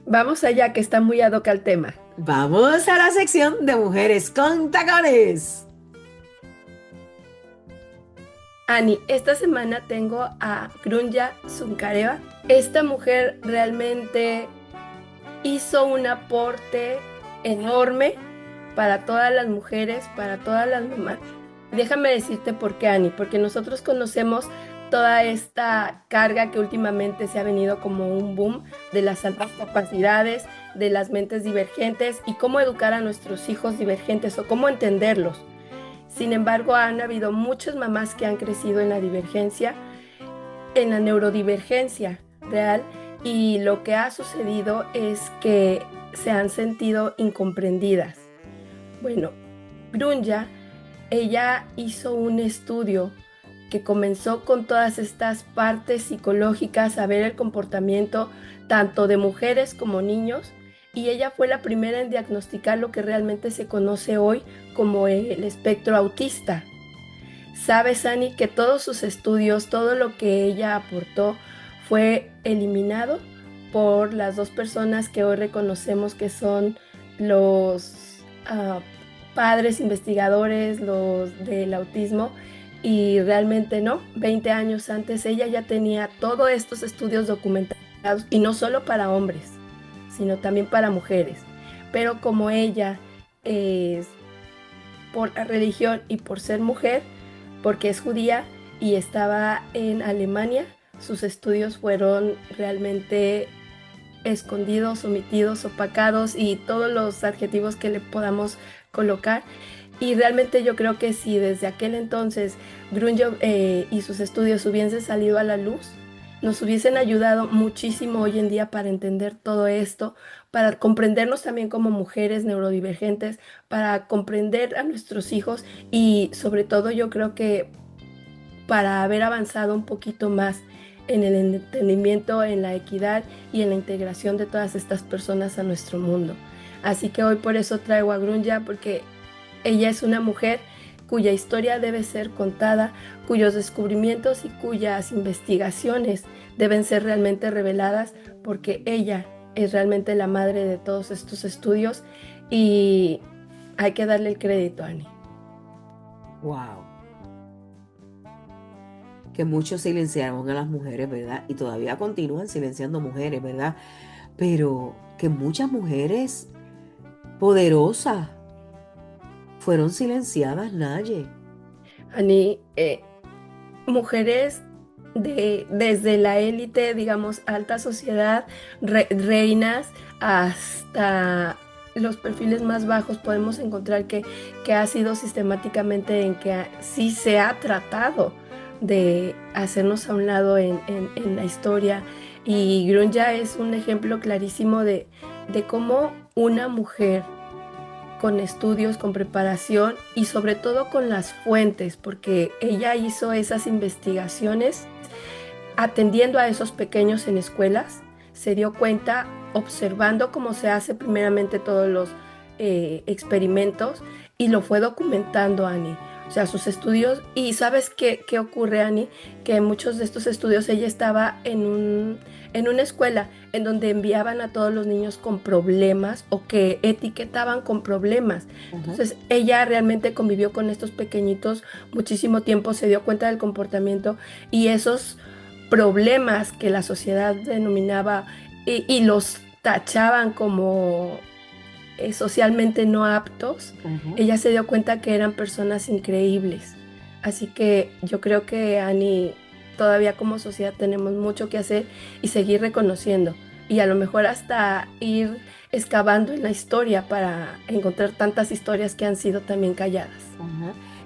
Vamos allá, que está muy ad hoc al tema. Vamos a la sección de mujeres con tacones. Ani, esta semana tengo a Grunya Zuncareva. Esta mujer realmente hizo un aporte enorme para todas las mujeres, para todas las mamás. Déjame decirte por qué, Ani, porque nosotros conocemos toda esta carga que últimamente se ha venido como un boom de las altas capacidades, de las mentes divergentes y cómo educar a nuestros hijos divergentes o cómo entenderlos. Sin embargo, han habido muchas mamás que han crecido en la divergencia, en la neurodivergencia real, y lo que ha sucedido es que se han sentido incomprendidas. Bueno, Grunja, ella hizo un estudio que comenzó con todas estas partes psicológicas, a ver el comportamiento tanto de mujeres como niños, y ella fue la primera en diagnosticar lo que realmente se conoce hoy como el espectro autista. Sabes, Annie, que todos sus estudios, todo lo que ella aportó fue eliminado por las dos personas que hoy reconocemos que son los padres investigadores, los del autismo, y realmente no. 20 años antes ella ya tenía todos estos estudios documentados, y no solo para hombres, sino también para mujeres. Pero como ella es por la religión y por ser mujer, porque es judía y estaba en Alemania, sus estudios fueron realmente escondidos, omitidos, opacados y todos los adjetivos que le podamos colocar. Y realmente yo creo que si desde aquel entonces Grunge y sus estudios hubiesen salido a la luz, nos hubiesen ayudado muchísimo hoy en día para entender todo esto, para comprendernos también como mujeres neurodivergentes, para comprender a nuestros hijos y sobre todo yo creo que para haber avanzado un poquito más en el entendimiento, en la equidad y en la integración de todas estas personas a nuestro mundo. Así que hoy por eso traigo a Grunja, porque ella es una mujer cuya historia debe ser contada, cuyos descubrimientos y cuyas investigaciones deben ser realmente reveladas, porque ella es realmente la madre de todos estos estudios y hay que darle el crédito, Annie. Wow. Que muchos silenciaron a las mujeres, ¿verdad? Y todavía continúan silenciando mujeres, ¿verdad? Pero que muchas mujeres poderosas fueron silenciadas, Naye. Annie, mujeres desde la élite, digamos, alta sociedad, reinas, hasta los perfiles más bajos, podemos encontrar que ha sido sistemáticamente en que sí se ha tratado de hacernos a un lado en la historia. Y Grunja es un ejemplo clarísimo de cómo una mujer con estudios, con preparación y sobre todo con las fuentes, porque ella hizo esas investigaciones atendiendo a esos pequeños en escuelas, se dio cuenta observando cómo se hace primeramente todos los experimentos y lo fue documentando, Annie. O sea, sus estudios, y ¿sabes qué ocurre, Annie? Que en muchos de estos estudios ella estaba en una escuela en donde enviaban a todos los niños con problemas o que etiquetaban con problemas. Entonces ella realmente convivió con estos pequeñitos muchísimo tiempo, se dio cuenta del comportamiento y esos problemas que la sociedad denominaba y los tachaban como socialmente no aptos, ella se dio cuenta que eran personas increíbles. Así que yo creo que, Annie, todavía como sociedad tenemos mucho que hacer y seguir reconociendo y a lo mejor hasta ir excavando en la historia para encontrar tantas historias que han sido también calladas.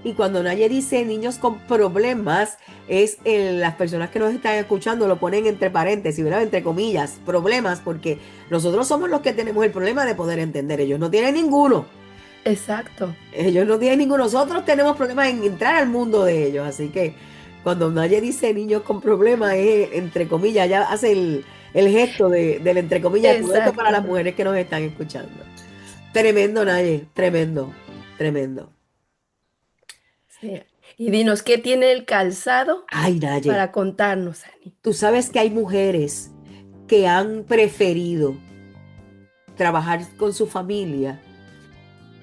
Y cuando Naye dice niños con problemas, es las personas que nos están escuchando lo ponen entre paréntesis, ¿verdad? Entre comillas, problemas, porque nosotros somos los que tenemos el problema de poder entender. Ellos no tienen ninguno. Exacto. Ellos no tienen ninguno. Nosotros tenemos problemas en entrar al mundo de ellos. Así que cuando Naye dice niños con problemas, es entre comillas, ya hace el gesto del entre comillas, esto para las mujeres que nos están escuchando. Tremendo, Naye, tremendo, tremendo. Sí. Y dinos, ¿qué tiene el calzado para contarnos, Annie? Tú sabes que hay mujeres que han preferido trabajar con su familia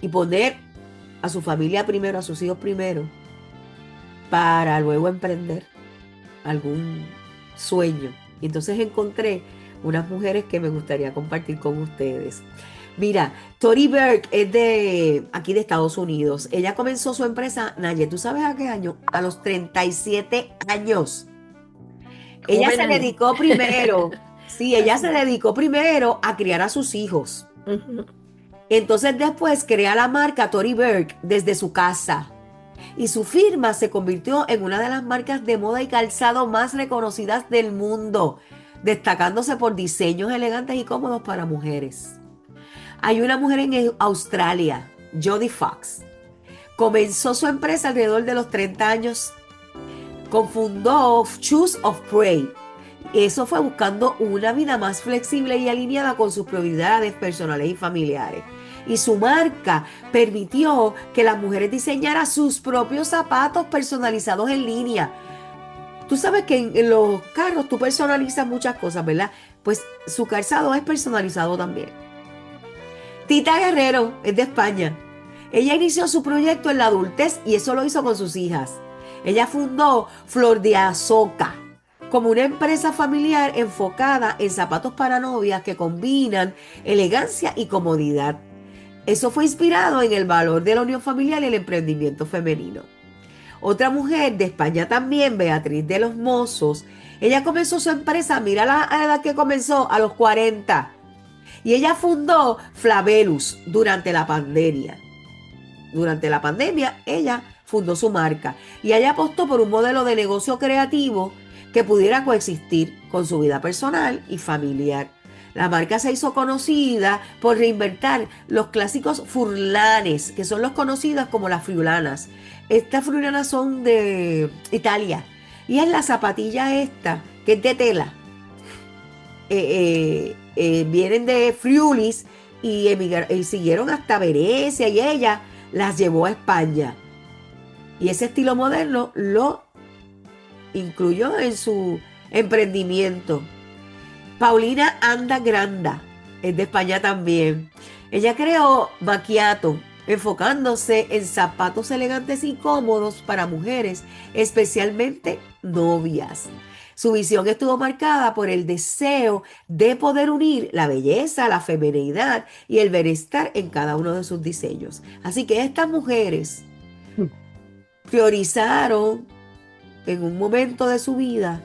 y poner a su familia primero, a sus hijos primero, para luego emprender algún sueño. Y entonces encontré unas mujeres que me gustaría compartir con ustedes. Mira, Tori Berg es de aquí de Estados Unidos. Ella comenzó su empresa, Naye, ¿tú sabes a qué año? A los 37 años. Ella se dedicó primero, sí, ella se dedicó primero a criar a sus hijos. Entonces después crea la marca Tori Berg desde su casa. Y su firma se convirtió en una de las marcas de moda y calzado más reconocidas del mundo, destacándose por diseños elegantes y cómodos para mujeres. Hay una mujer en Australia, Jodie Fox. Comenzó su empresa alrededor de los 30 años. Confundó Choose of Prey. Eso fue buscando una vida más flexible y alineada con sus prioridades personales y familiares. Y su marca permitió que las mujeres diseñaran sus propios zapatos personalizados en línea. Tú sabes que en los carros tú personalizas muchas cosas, ¿verdad? Pues su calzado es personalizado también. Tita Guerrero es de España. Ella inició su proyecto en la adultez y eso lo hizo con sus hijas. Ella fundó Flor de Azoka como una empresa familiar enfocada en zapatos para novias que combinan elegancia y comodidad. Eso fue inspirado en el valor de la unión familiar y el emprendimiento femenino. Otra mujer de España también, Beatriz de los Mozos, ella comenzó su empresa, mira la edad que comenzó, a los 40. Y ella fundó Flavelus durante la pandemia. Durante la pandemia, ella fundó su marca y ella apostó por un modelo de negocio creativo que pudiera coexistir con su vida personal y familiar. La marca se hizo conocida por reinventar los clásicos furlanes, que son los conocidos como las friulanas. Estas friulanas son de Italia y es la zapatilla esta, que es de tela. Vienen de Friulis y siguieron hasta Venecia y ella las llevó a España. Y ese estilo moderno lo incluyó en su emprendimiento. Paulina Anda Granda es de España también. Ella creó Macchiato, enfocándose en zapatos elegantes y cómodos para mujeres, especialmente novias. Su visión estuvo marcada por el deseo de poder unir la belleza, la feminidad y el bienestar en cada uno de sus diseños. Así que estas mujeres priorizaron en un momento de su vida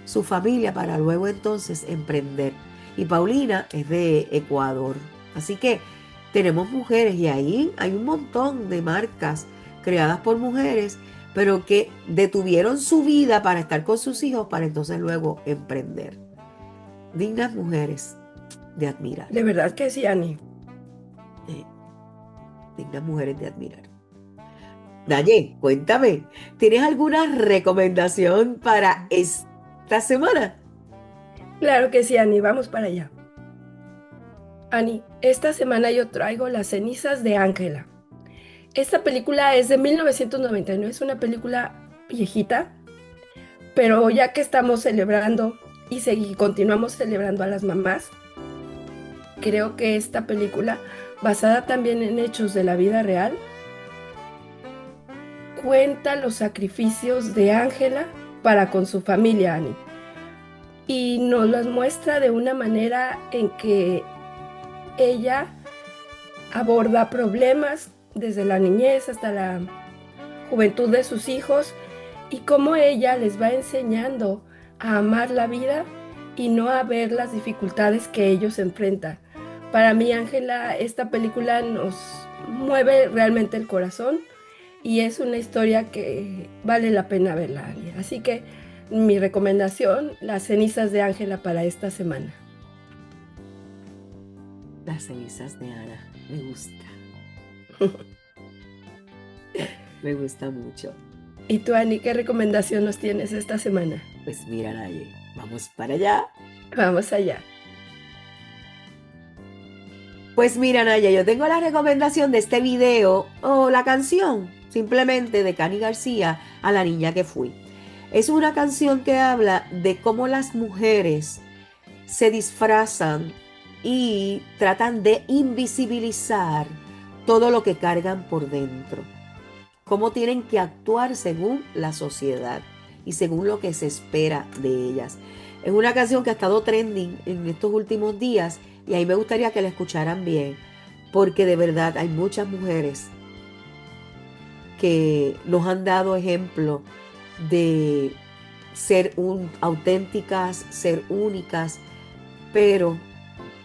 su familia para luego entonces emprender. Y Paulina es de Ecuador. Así que tenemos mujeres y ahí hay un montón de marcas creadas por mujeres, pero que detuvieron su vida para estar con sus hijos para entonces luego emprender. Dignas mujeres de admirar. De verdad que sí, Ani. Dignas mujeres de admirar. Naye, cuéntame, ¿tienes alguna recomendación para esta semana? Claro que sí, Ani, vamos para allá. Ani, esta semana yo traigo Las cenizas de Ángela. Esta película es de 1999, es una película viejita, pero ya que estamos celebrando y continuamos celebrando a las mamás, creo que esta película, basada también en hechos de la vida real, cuenta los sacrificios de Ángela para con su familia, Ani. Y nos las muestra de una manera en que ella aborda problemas desde la niñez hasta la juventud de sus hijos y cómo ella les va enseñando a amar la vida y no a ver las dificultades que ellos enfrentan. Para mí, Ángela, esta película nos mueve realmente el corazón y es una historia que vale la pena verla, Ani. Así que mi recomendación, Las cenizas de Ángela para esta semana. Las cenizas de Ana, me gusta. Me gusta mucho. ¿Y tú, Ani, qué recomendación nos tienes esta semana? Pues mira, Naye, vamos para allá. Vamos allá. Pues mira, Naya, yo tengo la recomendación de este video o la canción simplemente de Cani García, A la niña que fui. Es una canción que habla de cómo las mujeres se disfrazan y tratan de invisibilizar todo lo que cargan por dentro. Cómo tienen que actuar según la sociedad y según lo que se espera de ellas. Es una canción que ha estado trending en estos últimos días y ahí me gustaría que la escucharan bien, porque de verdad hay muchas mujeres que nos han dado ejemplo de ser auténticas, ser únicas, pero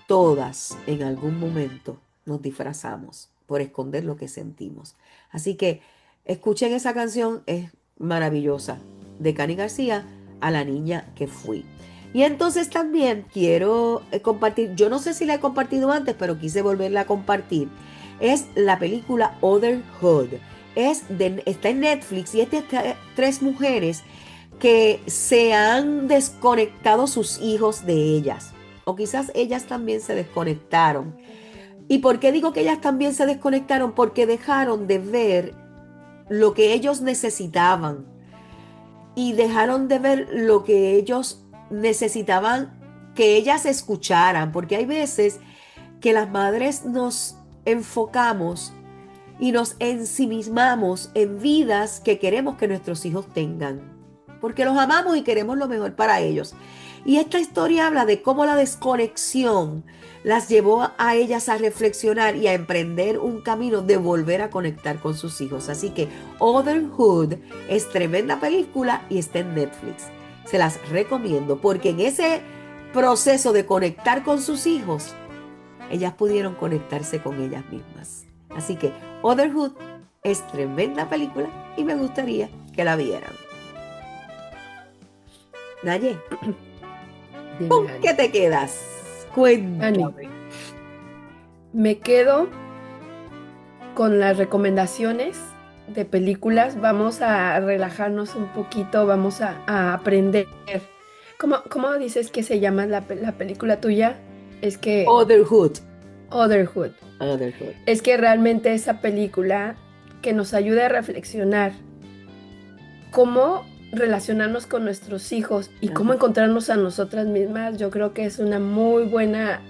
todas en algún momento nos disfrazamos por esconder lo que sentimos. Así que escuchen esa canción, es maravillosa, de Cani García, A la niña que fui. Y entonces también quiero compartir, yo no sé si la he compartido antes, pero quise volverla a compartir. Es la película Otherhood. Está en Netflix y es de tres mujeres que se han desconectado sus hijos de ellas. O quizás ellas también se desconectaron. ¿Y por qué digo que ellas también se desconectaron? Porque dejaron de ver lo que ellos necesitaban y dejaron de ver lo que ellos necesitaban que ellas escucharan, porque hay veces que las madres nos enfocamos y nos ensimismamos en vidas que queremos que nuestros hijos tengan, porque los amamos y queremos lo mejor para ellos. Y esta historia habla de cómo la desconexión las llevó a ellas a reflexionar y a emprender un camino de volver a conectar con sus hijos. Así que Otherhood es tremenda película y está en Netflix. Se las recomiendo porque en ese proceso de conectar con sus hijos, ellas pudieron conectarse con ellas mismas. Así que Otherhood es tremenda película y me gustaría que la vieran. Naye, Dime, ¿con Ani. qué te quedas? Cuéntame. Me quedo con las recomendaciones de películas. Vamos a relajarnos un poquito, vamos a aprender. ¿Cómo dices que se llama la película tuya? Es que Otherhood. Otherhood. Otherhood. Es que realmente esa película que nos ayude a reflexionar cómo relacionarnos con nuestros hijos y cómo Ajá. encontrarnos a nosotras mismas, yo creo que es una muy buena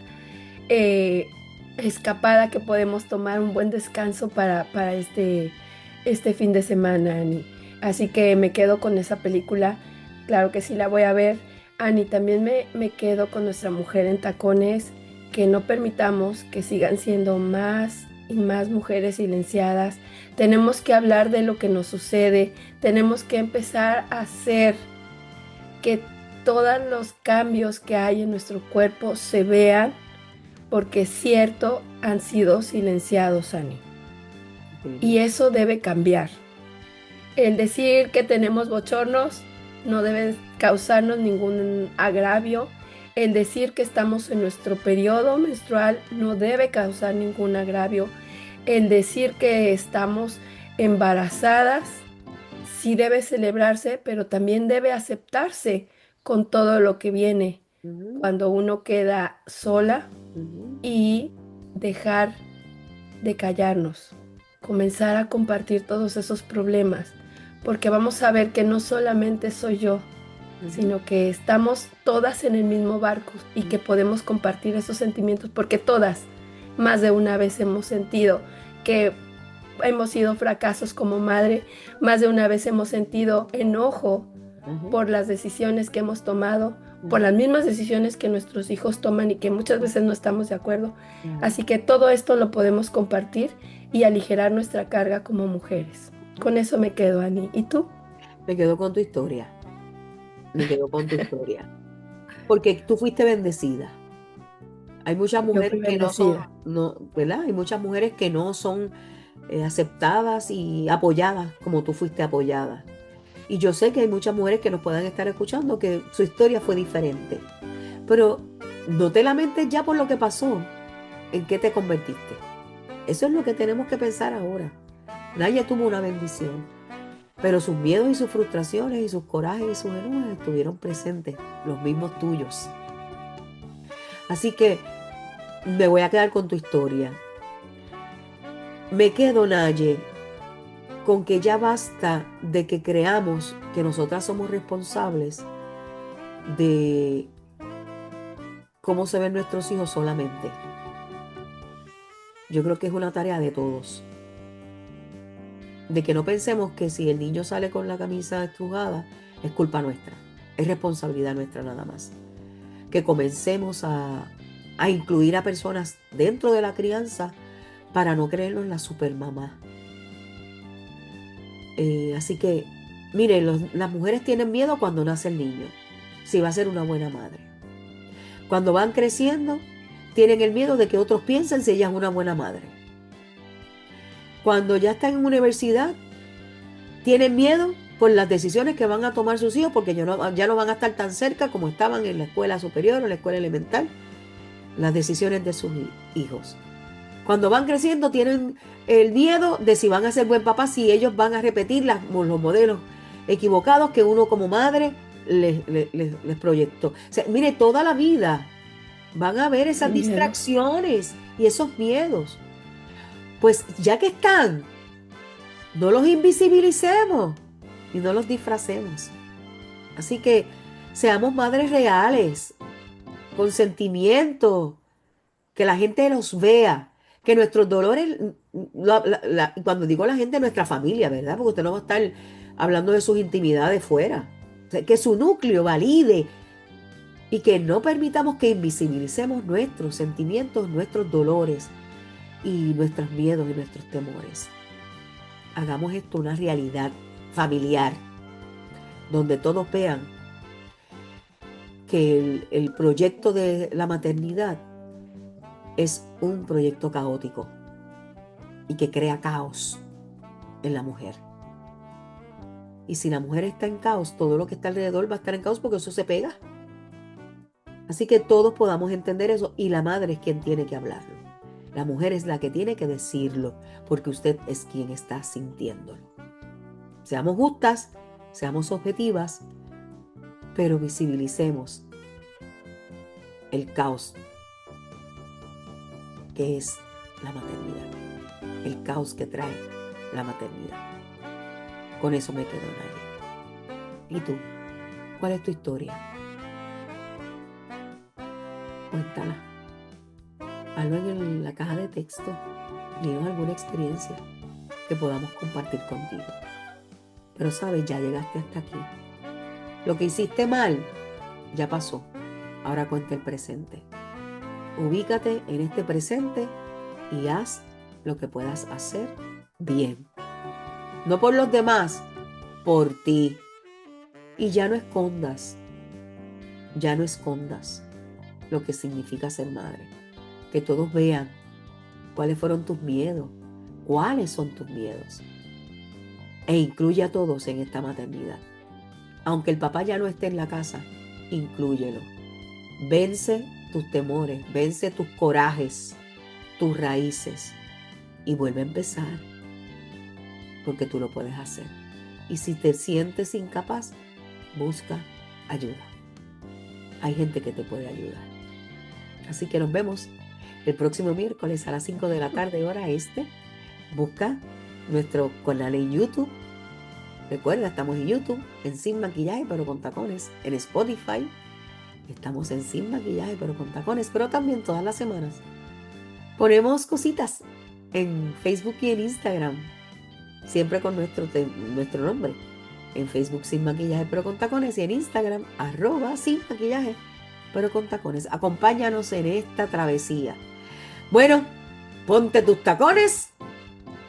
escapada que podemos tomar, un buen descanso para este fin de semana, Ani. Así que me quedo con esa película, claro que sí la voy a ver. Ani, también me quedo con Nuestra Mujer en Tacones, que no permitamos que sigan siendo más y más mujeres silenciadas. Tenemos que hablar de lo que nos sucede, tenemos que empezar a hacer que todos los cambios que hay en nuestro cuerpo se vean, porque es cierto, han sido silenciados, Ani. Y eso debe cambiar. El decir que tenemos bochornos no debe causarnos ningún agravio. El decir que estamos en nuestro periodo menstrual no debe causar ningún agravio. El decir que estamos embarazadas sí debe celebrarse, pero también debe aceptarse con todo lo que viene Ujú, cuando uno queda sola, ujú, y dejar de callarnos, comenzar a compartir todos esos problemas, porque vamos a ver que no solamente soy yo, ujú, sino que estamos todas en el mismo barco y que podemos compartir esos sentimientos, porque todas más de una vez hemos sentido que hemos sido fracasos como madre, más de una vez hemos sentido enojo ujú, por las decisiones que hemos tomado, por ujú, las mismas decisiones que nuestros hijos toman y que muchas veces no estamos de acuerdo. ujú. Así que todo esto lo podemos compartir y aligerar nuestra carga como mujeres. Con eso me quedo, Ani. ¿Y tú? Me quedo con tu historia. Me quedo con tu historia. Porque tú fuiste bendecida. Hay muchas Yo mujeres fui que no son, bendecida. no, ¿verdad? Hay muchas mujeres que no son aceptadas y apoyadas como tú fuiste apoyada. Y yo sé que hay muchas mujeres que nos puedan estar escuchando que su historia fue diferente. Pero no te lamentes ya por lo que pasó, en qué te convertiste. Eso es lo que tenemos que pensar ahora. Nadie tuvo una bendición, pero sus miedos y sus frustraciones y sus corajes y sus enojos estuvieron presentes, los mismos tuyos. Así que me voy a quedar con tu historia. Me quedo, Naye, con que ya basta de que creamos que nosotras somos responsables de cómo se ven nuestros hijos solamente. Yo creo que es una tarea de todos. De que no pensemos que si el niño sale con la camisa estrujada es culpa nuestra, es responsabilidad nuestra nada más. Que comencemos a incluir a personas dentro de la crianza para no creernos la supermamá. Así que, miren, las mujeres tienen miedo cuando nace el niño, si va a ser una buena madre. Cuando van creciendo, tienen el miedo de que otros piensen si ella es una buena madre. Cuando ya están en universidad, tienen miedo por las decisiones que van a tomar sus hijos, porque ya no van a estar tan cerca como estaban en la escuela superior o en la escuela elemental, las decisiones de sus hijos. Cuando van creciendo tienen el miedo de si van a ser buen papá, si ellos van a repetir los modelos equivocados que uno como madre les proyectó. O sea, mire, toda la vida van a haber esas distracciones y esos miedos. Pues ya que están, no los invisibilicemos y no los disfracemos. Así que seamos madres reales, con sentimiento, que la gente los vea, que nuestros dolores, cuando digo la gente, nuestra familia, ¿verdad? Porque usted no va a estar hablando de sus intimidades fuera. O sea, que su núcleo valide y que no permitamos que invisibilicemos nuestros sentimientos, nuestros dolores y nuestros miedos y nuestros temores. Hagamos esto una realidad familiar, donde todos vean que el proyecto de la maternidad es un proyecto caótico y que crea caos en la mujer. Y si la mujer está en caos, todo lo que está alrededor va a estar en caos porque eso se pega. Así que todos podamos entender eso y la madre es quien tiene que hablarlo. La mujer es la que tiene que decirlo porque usted es quien está sintiéndolo. Seamos justas, seamos objetivas, pero visibilicemos el caos que es la maternidad, el caos que trae la maternidad. Con eso me quedo, Nadia. ¿Y tú? ¿Cuál es tu historia? Cuéntala. Hazlo en la caja de texto. Dinos alguna experiencia que podamos compartir contigo. Pero sabes, ya llegaste hasta aquí. Lo que hiciste mal ya pasó. Ahora cuenta el presente. Ubícate en este presente y haz lo que puedas hacer bien. No por los demás, por ti. Y ya no escondas lo que significa ser madre. Que todos vean cuáles fueron tus miedos, cuáles son tus miedos. E incluye a todos en esta maternidad. Aunque el papá ya no esté en la casa, inclúyelo. Vence tus temores, vence tus corajes, tus raíces y vuelve a empezar, porque tú lo puedes hacer. Y si te sientes incapaz, busca ayuda. Hay gente que te puede ayudar. Así que nos vemos el próximo miércoles a las 5 de la tarde, hora este. Busca nuestro canal en YouTube. Recuerda, estamos en YouTube, en Sin Maquillaje pero con Tacones, en Spotify. Estamos en Sin Maquillaje pero con Tacones, pero también todas las semanas ponemos cositas en Facebook y en Instagram, siempre con nuestro nombre. En Facebook Sin Maquillaje pero con Tacones y en Instagram @Sin Maquillaje pero con Tacones. Acompáñanos en esta travesía. Bueno, ponte tus tacones,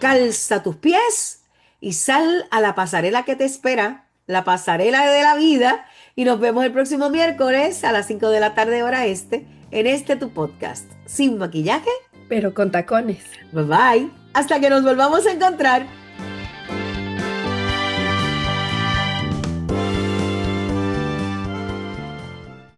calza tus pies y sal a la pasarela que te espera, la pasarela de la vida. Y nos vemos el próximo miércoles a las 5 de la tarde, hora este, en tu podcast, Sin Maquillaje pero con tacones. Bye bye. Hasta que nos volvamos a encontrar.